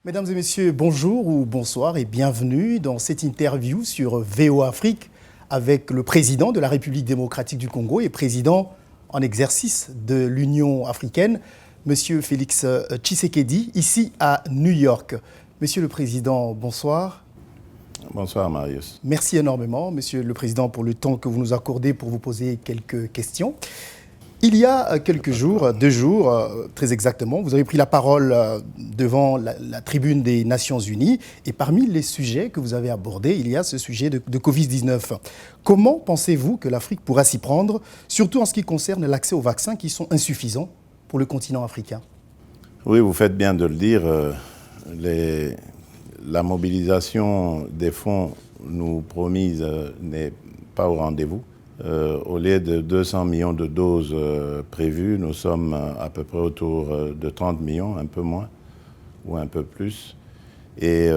Mesdames et messieurs, bonjour ou bonsoir et bienvenue dans cette interview sur VOA Afrique avec le président de la République démocratique du Congo et président en exercice de l'Union africaine, Monsieur Félix Tshisekedi, ici à New York. Monsieur le Président, bonsoir. Bonsoir Marius. Merci énormément, Monsieur le Président, pour le temps que vous nous accordez pour vous poser quelques questions. Il y a quelques jours, 2 jours très exactement, vous avez pris la parole devant la tribune des Nations Unies et parmi les sujets que vous avez abordés, il y a ce sujet de Covid-19. Comment pensez-vous que l'Afrique pourra s'y prendre, surtout en ce qui concerne l'accès aux vaccins qui sont insuffisants pour le continent africain? Oui, vous faites bien de le dire. La mobilisation des fonds nous promise n'est pas au rendez-vous. Au lieu de 200 millions de doses prévues, nous sommes à peu près autour de 30 millions, un peu moins ou un peu plus. Et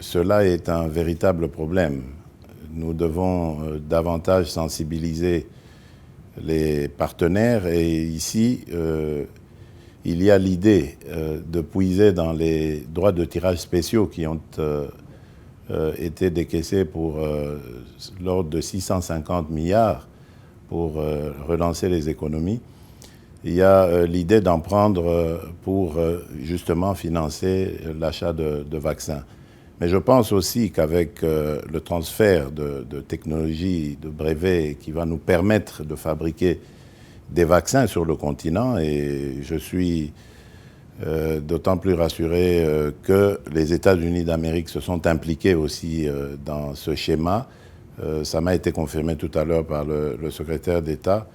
cela est un véritable problème. Nous devons davantage sensibiliser les partenaires et ici, il y a l'idée de puiser dans les droits de tirage spéciaux qui ont été décaissés pour l'ordre de 650 milliards pour relancer les économies. Il y a l'idée d'en prendre pour justement financer l'achat de vaccins. Mais je pense aussi qu'avec le transfert de technologies, de brevets qui va nous permettre de fabriquer des vaccins sur le continent, et je suis d'autant plus rassuré que les États-Unis d'Amérique se sont impliqués aussi dans ce schéma. Ça m'a été confirmé tout à l'heure par le secrétaire d'État.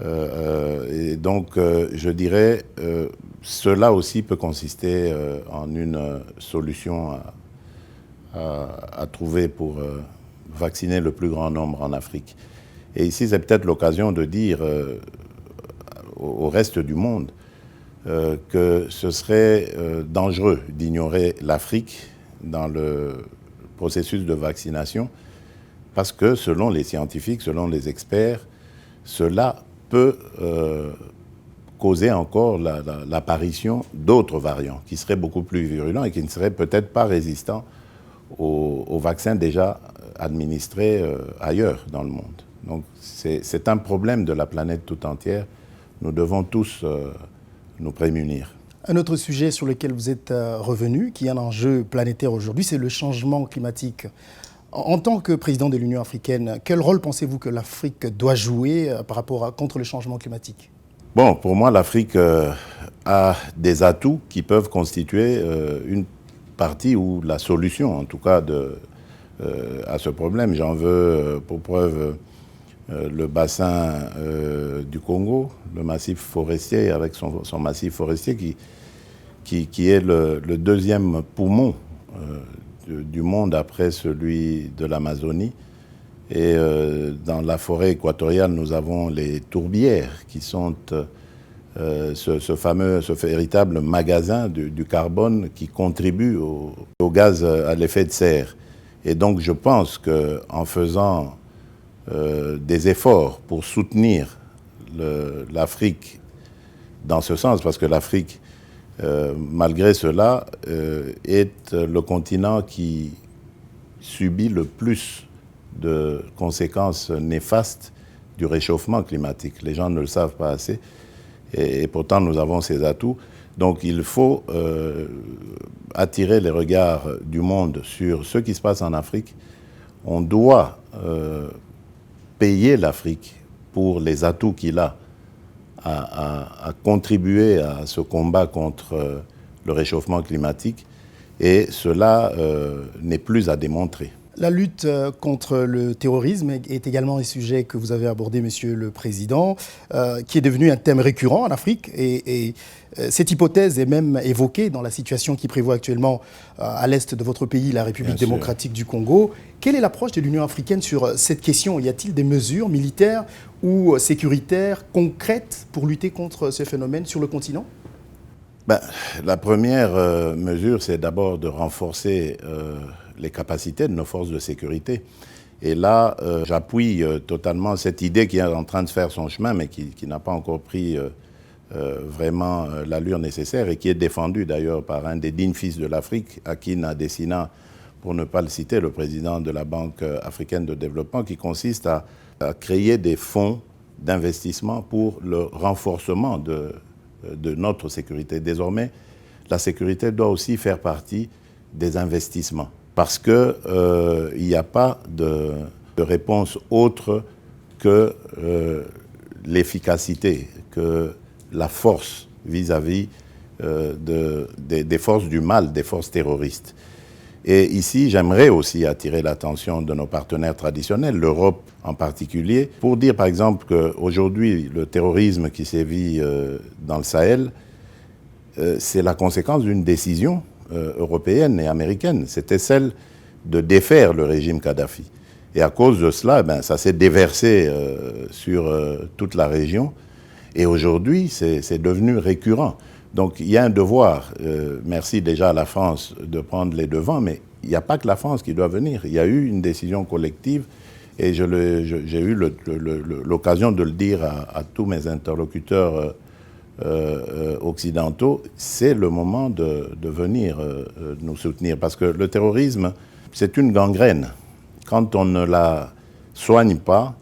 Et donc, je dirais, cela aussi peut consister en une solution à trouver pour vacciner le plus grand nombre en Afrique. Et ici, c'est peut-être l'occasion de dire au reste du monde que ce serait dangereux d'ignorer l'Afrique dans le processus de vaccination parce que selon les scientifiques, selon les experts, cela peut causer encore l'apparition d'autres variants qui seraient beaucoup plus virulents et qui ne seraient peut-être pas résistants aux vaccins déjà administrés ailleurs dans le monde. Donc c'est un problème de la planète tout entière. Nous devons tous nous prémunir. Un autre sujet sur lequel vous êtes revenu, qui est un enjeu planétaire aujourd'hui, c'est le changement climatique. En tant que président de l'Union africaine, quel rôle pensez-vous que l'Afrique doit jouer contre le changement climatique? Bon, pour moi, l'Afrique a des atouts qui peuvent constituer une partie ou la solution, en tout cas, à ce problème. J'en veux pour preuve le bassin du Congo, le massif forestier, avec son massif forestier qui est le deuxième poumon du monde après celui de l'Amazonie. Et dans la forêt équatoriale, nous avons les tourbières qui sont ce véritable magasin du carbone qui contribue au gaz à l'effet de serre. Et donc je pense qu'en faisant des efforts pour soutenir l'Afrique dans ce sens, parce que l'Afrique, malgré cela, est le continent qui subit le plus de conséquences néfastes du réchauffement climatique. Les gens ne le savent pas assez, et pourtant nous avons ces atouts. Donc il faut attirer les regards du monde sur ce qui se passe en Afrique. On doit payer l'Afrique pour les atouts qu'il a à contribuer à ce combat contre le réchauffement climatique, et cela n'est plus à démontrer. La lutte contre le terrorisme est également un sujet que vous avez abordé, Monsieur le Président, qui est devenu un thème récurrent en Afrique. Et cette hypothèse est même évoquée dans la situation qui prévaut actuellement à l'est de votre pays, la République démocratique du Congo. Quelle est l'approche de l'Union africaine sur cette question? Y a-t-il des mesures militaires ou sécuritaires concrètes pour lutter contre ce phénomène sur le continent? La première mesure, c'est d'abord de renforcer les capacités de nos forces de sécurité. Et là, j'appuie totalement cette idée qui est en train de faire son chemin, mais qui n'a pas encore pris vraiment l'allure nécessaire et qui est défendu d'ailleurs par un des dignes fils de l'Afrique, Akin Adesina, pour ne pas le citer, le président de la Banque africaine de développement, qui consiste à créer des fonds d'investissement pour le renforcement de notre sécurité. Désormais, la sécurité doit aussi faire partie des investissements parce qu'il n'y a pas de réponse autre que l'efficacité, que la force vis-à-vis des forces du mal, des forces terroristes. Et ici, j'aimerais aussi attirer l'attention de nos partenaires traditionnels, l'Europe en particulier, pour dire par exemple qu'aujourd'hui, le terrorisme qui sévit dans le Sahel, c'est la conséquence d'une décision européenne et américaine. C'était celle de défaire le régime Kadhafi. Et à cause de cela, ça s'est déversé sur toute la région. Et aujourd'hui, c'est devenu récurrent. Donc il y a un devoir, merci déjà à la France de prendre les devants, mais il n'y a pas que la France qui doit venir. Il y a eu une décision collective et j'ai eu l'occasion de le dire à tous mes interlocuteurs occidentaux, c'est le moment de venir nous soutenir. Parce que le terrorisme, c'est une gangrène. Quand on ne la soigne pas,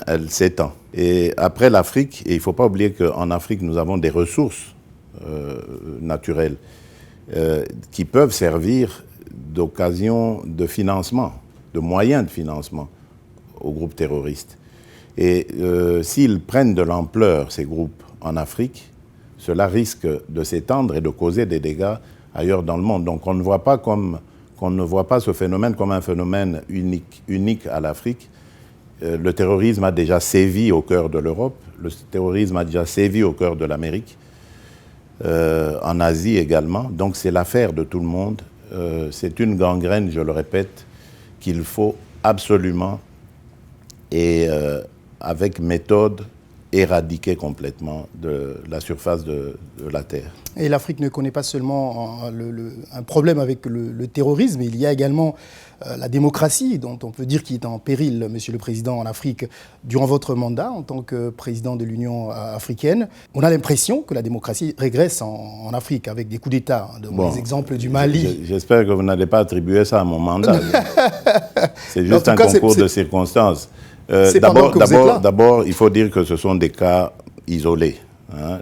elle s'étend. Et après l'Afrique, et il ne faut pas oublier qu'en Afrique, nous avons des ressources naturelles qui peuvent servir d'occasion de financement, de moyens de financement aux groupes terroristes. Et s'ils prennent de l'ampleur, ces groupes, en Afrique, cela risque de s'étendre et de causer des dégâts ailleurs dans le monde. Donc on ne voit pas ce phénomène comme un phénomène unique à l'Afrique. Le terrorisme a déjà sévi au cœur de l'Europe, le terrorisme a déjà sévi au cœur de l'Amérique, en Asie également. Donc c'est l'affaire de tout le monde. C'est une gangrène, je le répète, qu'il faut absolument et avec méthode éradiquer complètement de la surface de la Terre. Et l'Afrique ne connaît pas seulement un problème avec le terrorisme, il y a également la démocratie, dont on peut dire qu'il est en péril, Monsieur le Président, en Afrique, durant votre mandat en tant que président de l'Union africaine. On a l'impression que la démocratie régresse en Afrique, avec des coups d'État, des exemples du Mali. J'espère que vous n'allez pas attribuer ça à mon mandat. C'est juste un concours de circonstances. D'abord, il faut dire que ce sont des cas isolés.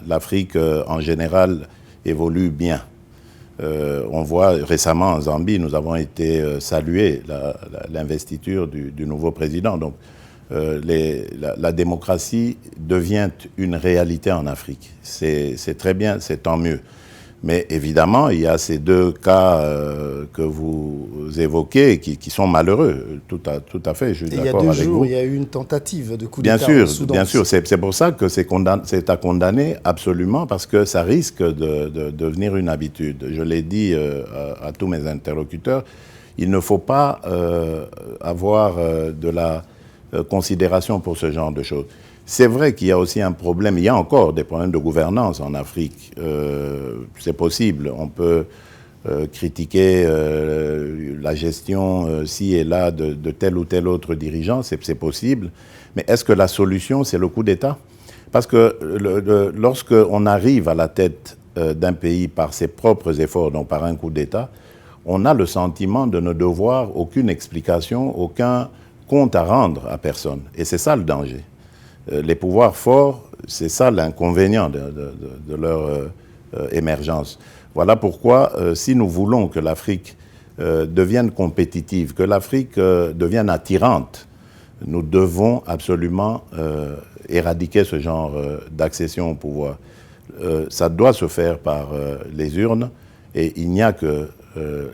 L'Afrique, en général, évolue bien. On voit récemment en Zambie, nous avons été salués l'investiture du nouveau président. Donc, la démocratie devient une réalité en Afrique. C'est très bien, c'est tant mieux. Mais évidemment, il y a ces deux cas que vous évoquez qui sont malheureux. Tout à fait, je suis d'accord avec vous. Il y a 2 jours, il y a eu une tentative de coup d'État au Soudan. Bien sûr, c'est pour ça que c'est à condamner absolument, parce que ça risque de devenir une habitude. Je l'ai dit à tous mes interlocuteurs, il ne faut pas avoir de la considération pour ce genre de choses. C'est vrai qu'il y a aussi un problème, il y a encore des problèmes de gouvernance en Afrique. C'est possible, on peut critiquer la gestion ci et là de tel ou tel autre dirigeant, c'est possible. Mais est-ce que la solution, c'est le coup d'État? Parce que lorsqu'on arrive à la tête d'un pays par ses propres efforts, donc par un coup d'État, on a le sentiment de ne devoir aucune explication, aucun compte à rendre à personne. Et c'est ça le danger. Les pouvoirs forts, c'est ça l'inconvénient de leur émergence. Voilà pourquoi, si nous voulons que l'Afrique devienne compétitive, que l'Afrique devienne attirante, nous devons absolument éradiquer ce genre d'accession au pouvoir. Ça doit se faire par les urnes, et il n'y a que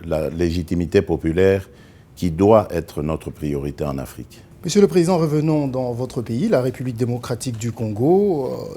la légitimité populaire qui doit être notre priorité en Afrique. Monsieur le Président, revenons dans votre pays, la République démocratique du Congo.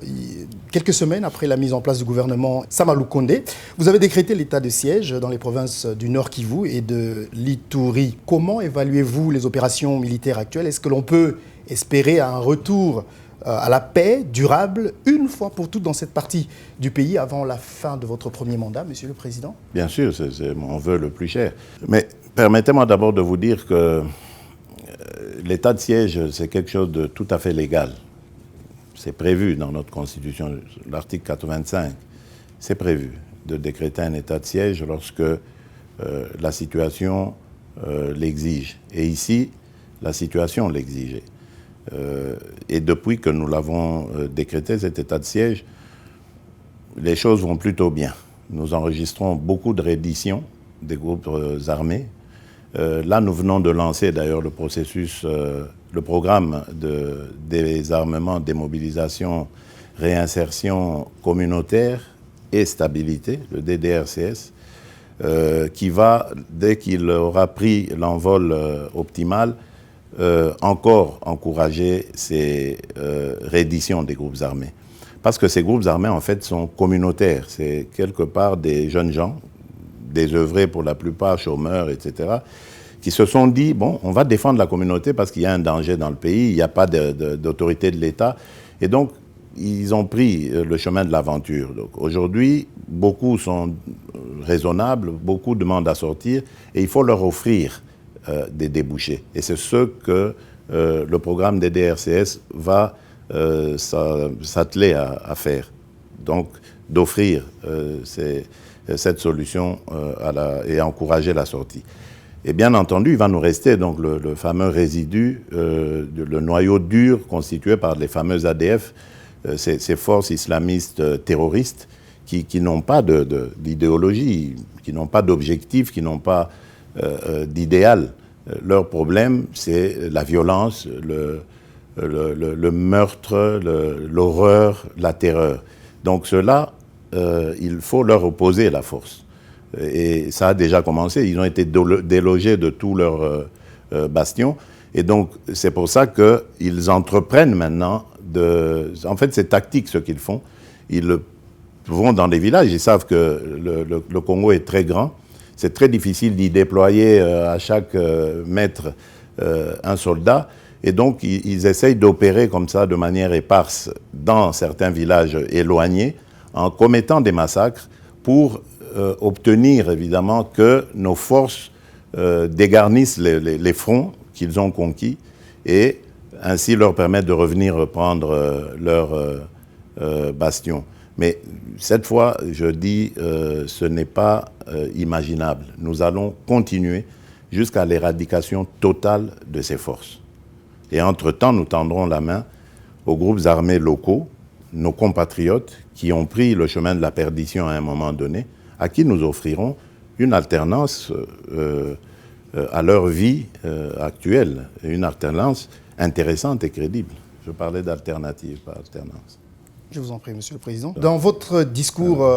Quelques semaines après la mise en place du gouvernement Sama Lukonde, vous avez décrété l'état de siège dans les provinces du Nord Kivu et de l'Ituri. Comment évaluez-vous les opérations militaires actuelles? Est-ce que l'on peut espérer un retour à la paix durable une fois pour toutes dans cette partie du pays avant la fin de votre premier mandat, Monsieur le Président? Bien sûr, c'est mon vœu le plus cher. Mais permettez-moi d'abord de vous dire que l'état de siège, c'est quelque chose de tout à fait légal. c'est prévu dans notre Constitution, l'article 85, c'est prévu de décréter un état de siège lorsque la situation l'exige. Et ici, la situation l'exigeait. Et depuis que nous l'avons décrété, cet état de siège, les choses vont plutôt bien. Nous enregistrons beaucoup de redditions des groupes armés. Là, nous venons de lancer d'ailleurs le processus, le programme de désarmement, démobilisation, réinsertion communautaire et stabilité, le DDRCS, qui va, dès qu'il aura pris l'envol optimal, encore encourager ces redditions des groupes armés. Parce que ces groupes armés, en fait, sont communautaires. C'est quelque part des jeunes gens, désœuvrés pour la plupart, chômeurs, etc., qui se sont dit, bon, on va défendre la communauté parce qu'il y a un danger dans le pays, il n'y a pas d'autorité de l'État. Et donc, ils ont pris le chemin de l'aventure. Donc, aujourd'hui, beaucoup sont raisonnables, beaucoup demandent à sortir, et il faut leur offrir des débouchés. Et c'est ce que le programme des DRCS va s'atteler à faire. Donc, d'offrir cette solution et encourager la sortie. Et bien entendu, il va nous rester donc le fameux résidu, le noyau dur constitué par les fameux ADF, ces forces islamistes terroristes qui n'ont pas d'idéologie, qui n'ont pas d'objectif, qui n'ont pas d'idéal. Leur problème, c'est la violence, le meurtre, l'horreur, la terreur. Donc cela, il faut leur opposer la force. Et ça a déjà commencé. Ils ont été délogés de tous leurs bastions. Et donc, c'est pour ça qu'ils entreprennent maintenant En fait, c'est tactique ce qu'ils font. Ils vont dans les villages. Ils savent que le Congo est très grand. C'est très difficile d'y déployer à chaque mètre un soldat. Et donc, ils essayent d'opérer comme ça de manière éparse dans certains villages éloignés en commettant des massacres pour obtenir évidemment que nos forces dégarnissent les fronts qu'ils ont conquis et ainsi leur permettre de revenir reprendre leur bastion. Mais cette fois, je dis, ce n'est pas imaginable. Nous allons continuer jusqu'à l'éradication totale de ces forces. Et entre-temps, nous tendrons la main aux groupes armés locaux, nos compatriotes qui ont pris le chemin de la perdition à un moment donné, à qui nous offrirons une alternance à leur vie actuelle, une alternance intéressante et crédible. Je parlais d'alternative, pas alternance. Je vous en prie, Monsieur le Président. Dans votre discours,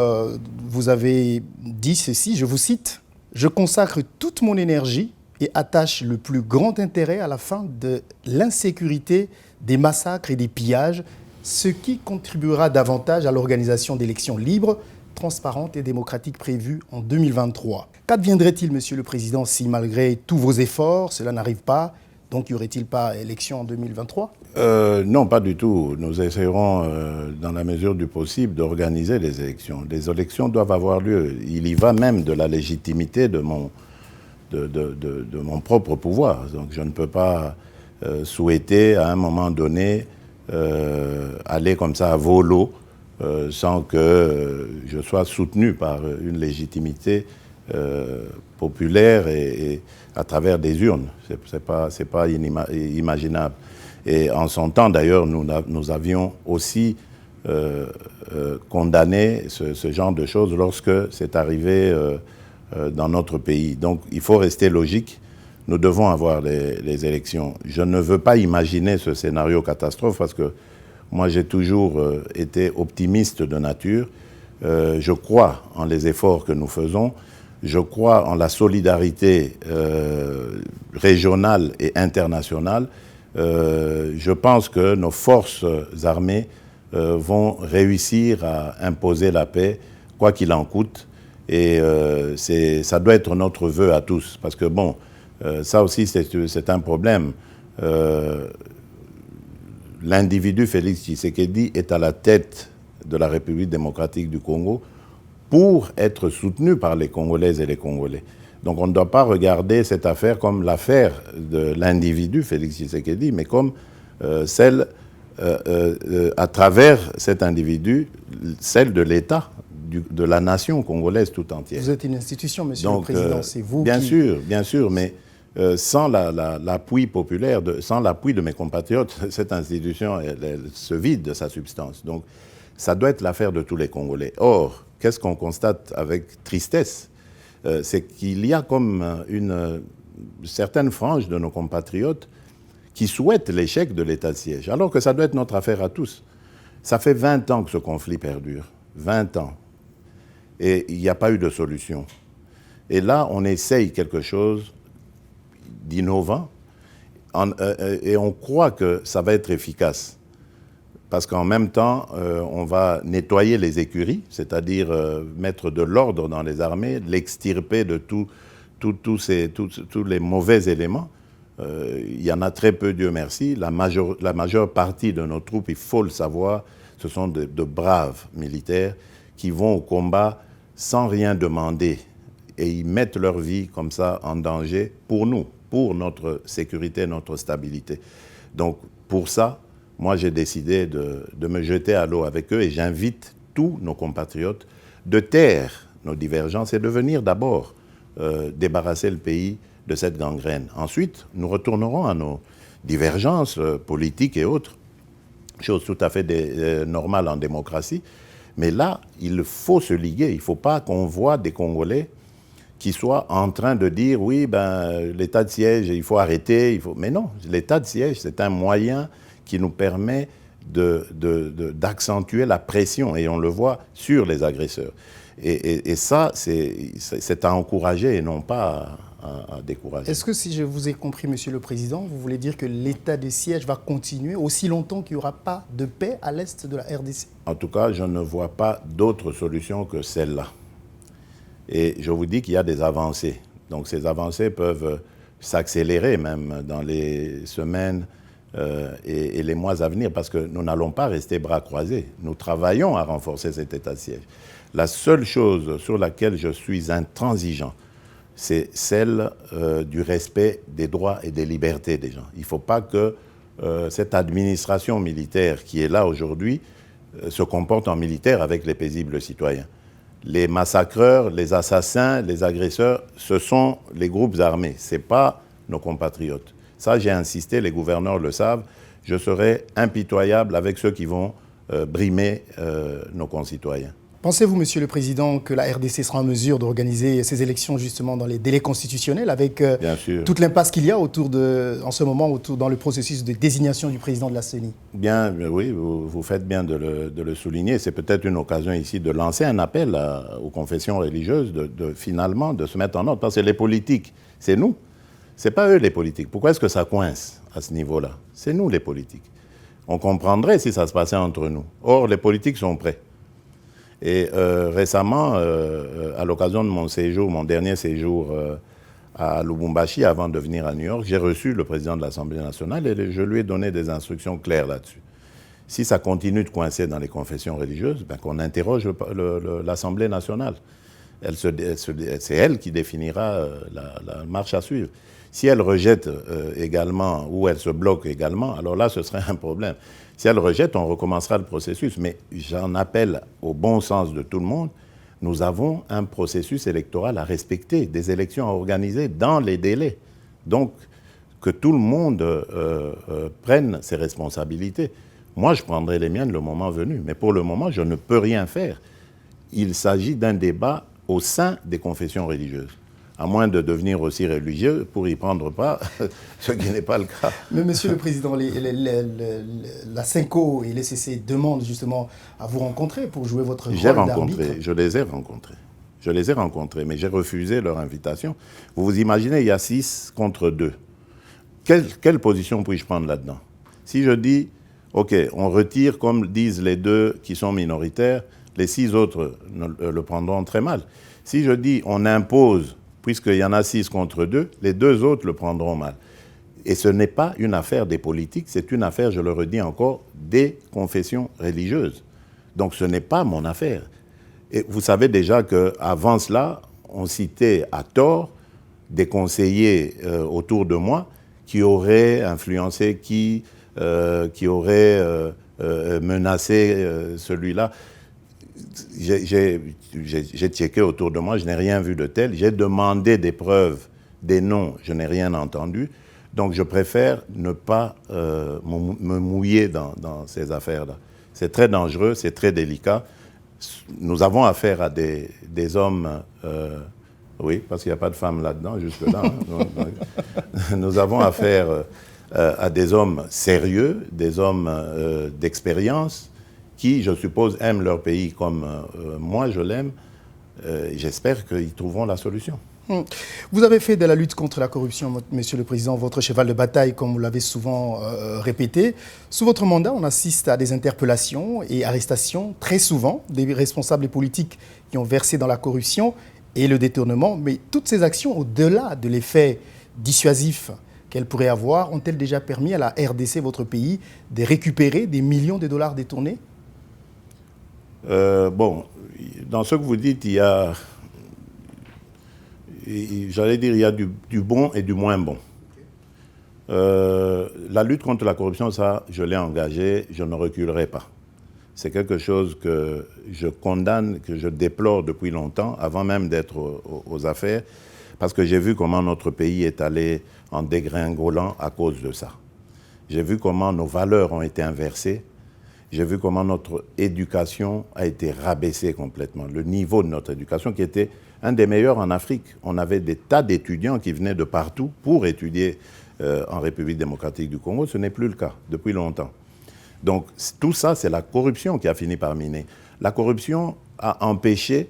vous avez dit ceci, je vous cite, « Je consacre toute mon énergie et attache le plus grand intérêt à la fin de l'insécurité, des massacres et des pillages, ce qui contribuera davantage à l'organisation d'élections libres, transparentes et démocratiques prévues en 2023. » Qu'adviendrait-il, Monsieur le Président, si malgré tous vos efforts, cela n'arrive pas? Donc, y aurait-il pas élection en 2023? Non, pas du tout. Nous essayerons, dans la mesure du possible, d'organiser les élections. Les élections doivent avoir lieu. Il y va même de la légitimité de mon propre pouvoir. Donc, je ne peux pas souhaiter, à un moment donné, aller comme ça à volo, sans que je sois soutenu par une légitimité populaire et à travers des urnes. C'est pas imaginable. Et en son temps, d'ailleurs, nous avions aussi condamné ce genre de choses lorsque c'est arrivé dans notre pays. Donc, il faut rester logique. Nous devons avoir les élections. Je ne veux pas imaginer ce scénario catastrophe parce que moi, j'ai toujours été optimiste de nature. Je crois en les efforts que nous faisons. Je crois en la solidarité régionale et internationale. Je pense que nos forces armées vont réussir à imposer la paix, quoi qu'il en coûte. Et ça doit être notre vœu à tous. Parce que, bon, ça aussi, c'est un problème. L'individu Félix Tshisekedi est à la tête de la République démocratique du Congo pour être soutenu par les Congolaises et les Congolais. Donc on ne doit pas regarder cette affaire comme l'affaire de l'individu Félix Tshisekedi, mais comme celle à travers cet individu, celle de l'État, de la nation congolaise tout entière. Vous êtes une institution, Monsieur le Président, c'est vous bien qui... sûr, bien sûr, mais sans l'appui populaire, sans l'appui de mes compatriotes, cette institution, elle se vide de sa substance. Donc, ça doit être l'affaire de tous les Congolais. Or, qu'est-ce qu'on constate avec tristesse? C'est qu'il y a comme une certaine frange de nos compatriotes qui souhaitent l'échec de l'état de siège, alors que ça doit être notre affaire à tous. Ça fait 20 ans que ce conflit perdure. 20 ans. Et il n'y a pas eu de solution. Et là, on essaye quelque chose d'innovant et on croit que ça va être efficace. Parce qu'en même temps, on va nettoyer les écuries, c'est-à-dire mettre de l'ordre dans les armées, l'extirper de tous les mauvais éléments. Il y en a très peu, Dieu merci. La majeure partie de nos troupes, il faut le savoir, ce sont de braves militaires qui vont au combat sans rien demander. Et ils mettent leur vie comme ça en danger pour nous, pour notre sécurité, notre stabilité. Donc pour ça, moi j'ai décidé de me jeter à l'eau avec eux et j'invite tous nos compatriotes de taire nos divergences et de venir d'abord débarrasser le pays de cette gangrène. Ensuite, nous retournerons à nos divergences politiques et autres, chose tout à fait normale en démocratie. Mais là, il faut se liguer. Il ne faut pas qu'on voit des Congolais qui soient en train de dire « oui, ben, l'état de siège, il faut arrêter ». Mais non, l'état de siège, c'est un moyen qui nous permet d'accentuer la pression, et on le voit, sur les agresseurs. Et ça, c'est à encourager et non pas à décourager. Est-ce que, si je vous ai compris, Monsieur le Président, vous voulez dire que l'état de siège va continuer aussi longtemps qu'il n'y aura pas de paix à l'est de la RDC? En tout cas, je ne vois pas d'autre solution que celle-là. Et je vous dis qu'il y a des avancées. Donc ces avancées peuvent s'accélérer même dans les semaines et les mois à venir, parce que nous n'allons pas rester bras croisés. Nous travaillons à renforcer cet état de siège. La seule chose sur laquelle je suis intransigeant, c'est celle du respect des droits et des libertés des gens. Il ne faut pas que cette administration militaire qui est là aujourd'hui se comporte en militaire avec les paisibles citoyens. Les massacreurs, les assassins, les agresseurs, ce sont les groupes armés, ce n'est pas nos compatriotes. Ça, j'ai insisté, les gouverneurs le savent, je serai impitoyable avec ceux qui vont brimer nos concitoyens. Pensez-vous, Monsieur le Président, que la RDC sera en mesure d'organiser ces élections justement dans les délais constitutionnels avec toute l'impasse qu'il y a en ce moment dans le processus de désignation du président de la CENI? Bien, oui, vous faites bien de le souligner. C'est peut-être une occasion ici de lancer un appel aux confessions religieuses finalement de se mettre en ordre. Parce que les politiques, c'est nous. Ce n'est pas eux les politiques. Pourquoi est-ce que ça coince à ce niveau-là? C'est nous les politiques. On comprendrait si ça se passait entre nous. Or, les politiques sont prêts. Et récemment, à l'occasion de mon dernier séjour à Lubumbashi, avant de venir à New York, j'ai reçu le président de l'Assemblée nationale et je lui ai donné des instructions claires là-dessus. Si ça continue de coincer dans les confessions religieuses, ben qu'on interroge l'Assemblée nationale. C'est elle qui définira la marche à suivre. Si elle rejette également ou elle se bloque également, alors là, ce serait un problème. Si elle rejette, on recommencera le processus. Mais j'en appelle au bon sens de tout le monde. Nous avons un processus électoral à respecter, des élections à organiser dans les délais. Donc, que tout le monde prenne ses responsabilités. Moi, je prendrai les miennes le moment venu. Mais pour le moment, je ne peux rien faire. Il s'agit d'un débat au sein des confessions religieuses. À moins de devenir aussi religieux pour y prendre part, ce qui n'est pas le cas. Mais Monsieur le Président, la CENCO et l'ECC demandent justement à vous rencontrer pour jouer votre rôle d'arbitre. Je les ai rencontrés. Je les ai rencontrés, mais j'ai refusé leur invitation. Vous vous imaginez, il y a 6 contre 2. Quelle position puis-je prendre là-dedans? Si je dis, OK, on retire, comme disent les 2 qui sont minoritaires, les 6 autres le prendront très mal. Si je dis, on impose, puisqu'il y en a 6 contre 2, les 2 autres le prendront mal. Et ce n'est pas une affaire des politiques, c'est une affaire, je le redis encore, des confessions religieuses. Donc ce n'est pas mon affaire. Et vous savez déjà qu'avant cela, on citait à tort des conseillers autour de moi qui auraient influencé, qui qui aurait menacé celui-là. J'ai checké autour de moi, je n'ai rien vu de tel. J'ai demandé des preuves, des noms, je n'ai rien entendu. Donc je préfère ne pas me mouiller dans ces affaires-là. C'est très dangereux, c'est très délicat. Nous avons affaire à des hommes, oui, parce qu'il n'y a pas de femmes là-dedans, jusque-là. Hein. Nous avons affaire à des hommes sérieux, des hommes d'expérience, qui, je suppose, aiment leur pays comme moi je l'aime. J'espère qu'ils trouveront la solution. Vous avez fait de la lutte contre la corruption, Monsieur le Président, votre cheval de bataille, comme vous l'avez souvent répété. Sous votre mandat, on assiste à des interpellations et arrestations, très souvent, des responsables politiques qui ont versé dans la corruption et le détournement. Mais toutes ces actions, au-delà de l'effet dissuasif qu'elles pourraient avoir, ont-elles déjà permis à la RDC, votre pays, de récupérer des millions de dollars détournés? Bon, dans ce que vous dites, il y a... J'allais dire, il y a du bon et du moins bon. La lutte contre la corruption, ça, je l'ai engagé, je ne reculerai pas. C'est quelque chose que je condamne, que je déplore depuis longtemps, avant même d'être aux affaires, parce que j'ai vu comment notre pays est allé en dégringolant à cause de ça. J'ai vu comment nos valeurs ont été inversées. J'ai vu comment notre éducation a été rabaissée complètement. Le niveau de notre éducation qui était un des meilleurs en Afrique. On avait des tas d'étudiants qui venaient de partout pour étudier en République démocratique du Congo. Ce n'est plus le cas depuis longtemps. Donc tout ça, c'est la corruption qui a fini par miner. La corruption a empêché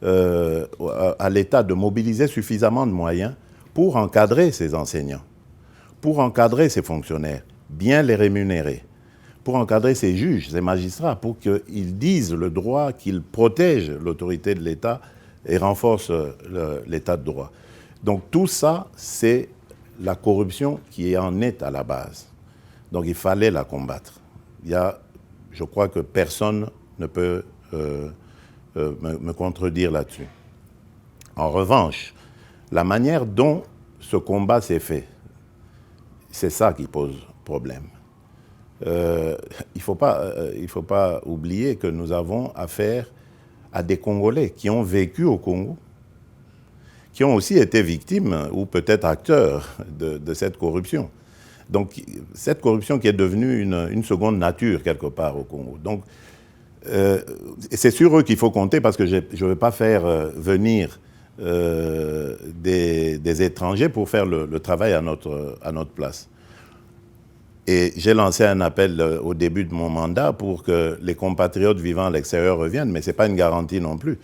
à l'État de mobiliser suffisamment de moyens pour encadrer ses enseignants, pour encadrer ses fonctionnaires, bien les rémunérer, pour encadrer ses juges, ses magistrats, pour qu'ils disent le droit, qu'ils protègent l'autorité de l'État et renforcent l'État de droit. Donc tout ça, c'est la corruption qui en est à la base. Donc il fallait la combattre. Je crois que personne ne peut me contredire là-dessus. En revanche, la manière dont ce combat s'est fait, c'est ça qui pose problème. Il ne faut pas oublier que nous avons affaire à des Congolais qui ont vécu au Congo, qui ont aussi été victimes ou peut-être acteurs de cette corruption. Donc cette corruption qui est devenue une seconde nature quelque part au Congo. Donc c'est sur eux qu'il faut compter parce que je ne veux pas faire venir des étrangers pour faire le travail à notre place. Et j'ai lancé un appel au début de mon mandat pour que les compatriotes vivant à l'extérieur reviennent, mais ce n'est pas une garantie non plus.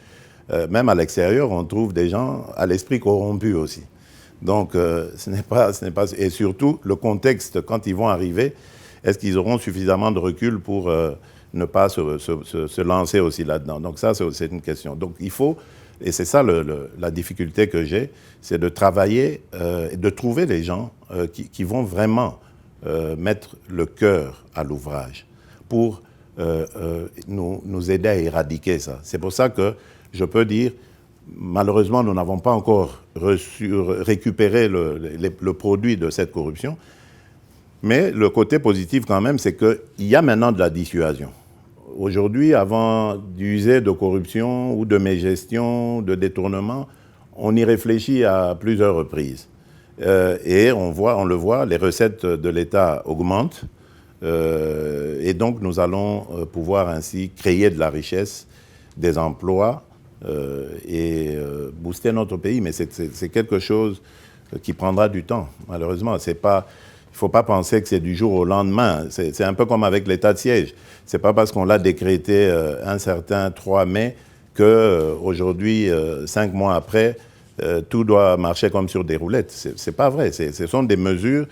Même à l'extérieur, on trouve des gens à l'esprit corrompu aussi. Donc, ce n'est pas... Et surtout, le contexte, quand ils vont arriver, est-ce qu'ils auront suffisamment de recul pour ne pas se lancer aussi là-dedans? Donc ça, c'est une question. Donc il faut, et c'est ça la difficulté que j'ai, c'est de travailler et de trouver les gens qui vont vraiment mettre le cœur à l'ouvrage pour nous aider à éradiquer ça. C'est pour ça que je peux dire, malheureusement, nous n'avons pas encore récupéré le produit de cette corruption, mais le côté positif quand même, c'est qu'il y a maintenant de la dissuasion. Aujourd'hui, avant d'user de corruption ou de mégestion, de détournement, on y réfléchit à plusieurs reprises. Et on le voit, les recettes de l'État augmentent. Et donc, nous allons pouvoir ainsi créer de la richesse, des emplois et booster notre pays. Mais c'est quelque chose qui prendra du temps, malheureusement. Il ne faut pas penser que c'est du jour au lendemain. C'est un peu comme avec l'état de siège. Ce n'est pas parce qu'on l'a décrété un certain 3 mai qu'aujourd'hui, 5 mois après, tout doit marcher comme sur des roulettes. Ce n'est pas vrai. Ce sont des mesures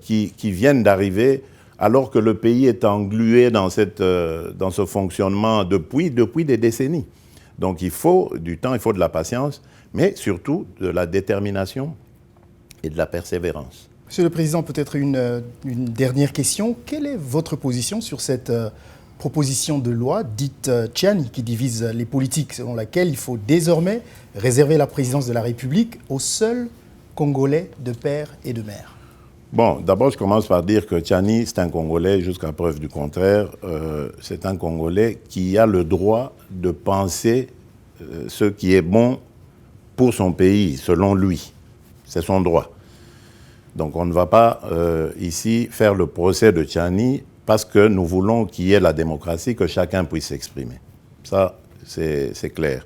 qui viennent d'arriver alors que le pays est englué dans ce fonctionnement depuis des décennies. Donc il faut du temps, il faut de la patience, mais surtout de la détermination et de la persévérance. Monsieur le Président, peut-être une dernière question. Quelle est votre position sur cette proposition de loi dite Tchiani qui divise les politiques, selon laquelle il faut désormais réserver la présidence de la République aux seuls Congolais de père et de mère? Bon, d'abord, je commence par dire que Tchani, c'est un Congolais, jusqu'à preuve du contraire. C'est un Congolais qui a le droit de penser ce qui est bon pour son pays, selon lui. C'est son droit. Donc on ne va pas ici faire le procès de Tchani parce que nous voulons qu'il y ait la démocratie, que chacun puisse s'exprimer. Ça, c'est clair.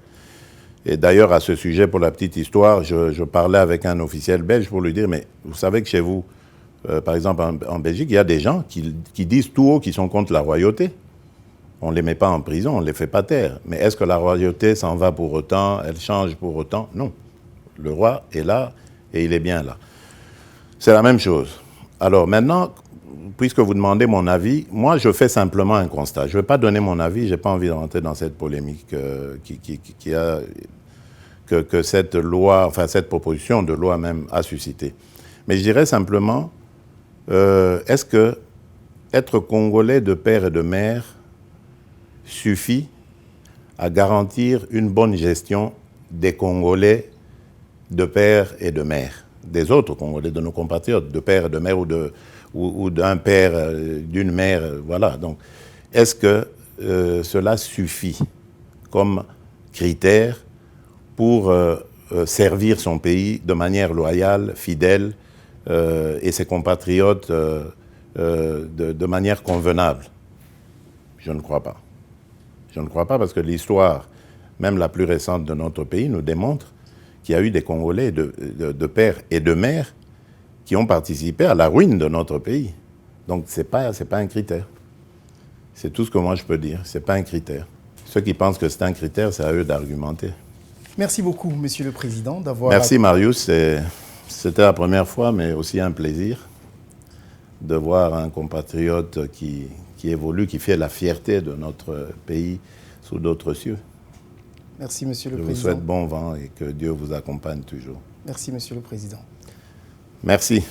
Et d'ailleurs, à ce sujet, pour la petite histoire, je parlais avec un officiel belge pour lui dire, mais vous savez que chez vous, par exemple en Belgique, il y a des gens qui disent tout haut qu'ils sont contre la royauté. On ne les met pas en prison, on ne les fait pas taire. Mais est-ce que la royauté s'en va pour autant, elle change pour autant? Non. Le roi est là et il est bien là. C'est la même chose. Alors maintenant, puisque vous demandez mon avis, moi je fais simplement un constat. Je ne vais pas donner mon avis, je n'ai pas envie de rentrer dans cette polémique que cette loi, enfin cette proposition de loi même a suscité. Mais je dirais simplement, est-ce que être Congolais de père et de mère suffit à garantir une bonne gestion des Congolais de père et de mère, des autres Congolais, de nos compatriotes, de père et de mère ou d'un père, d'une mère, voilà. Donc, est-ce que cela suffit comme critère pour servir son pays de manière loyale, fidèle, et ses compatriotes de manière convenable? Je ne crois pas. Je ne crois pas parce que l'histoire, même la plus récente de notre pays, nous démontre qu'il y a eu des Congolais de père et de mère qui ont participé à la ruine de notre pays. Donc c'est pas un critère. C'est tout ce que moi je peux dire. C'est pas un critère. Ceux qui pensent que c'est un critère, c'est à eux d'argumenter. Merci beaucoup, Monsieur le Président, d'avoir... Merci Marius. C'était la première fois, mais aussi un plaisir de voir un compatriote qui évolue, qui fait la fierté de notre pays sous d'autres cieux. Merci, Monsieur le Président. Je vous souhaite bon vent et que Dieu vous accompagne toujours. Merci, Monsieur le Président. Merci.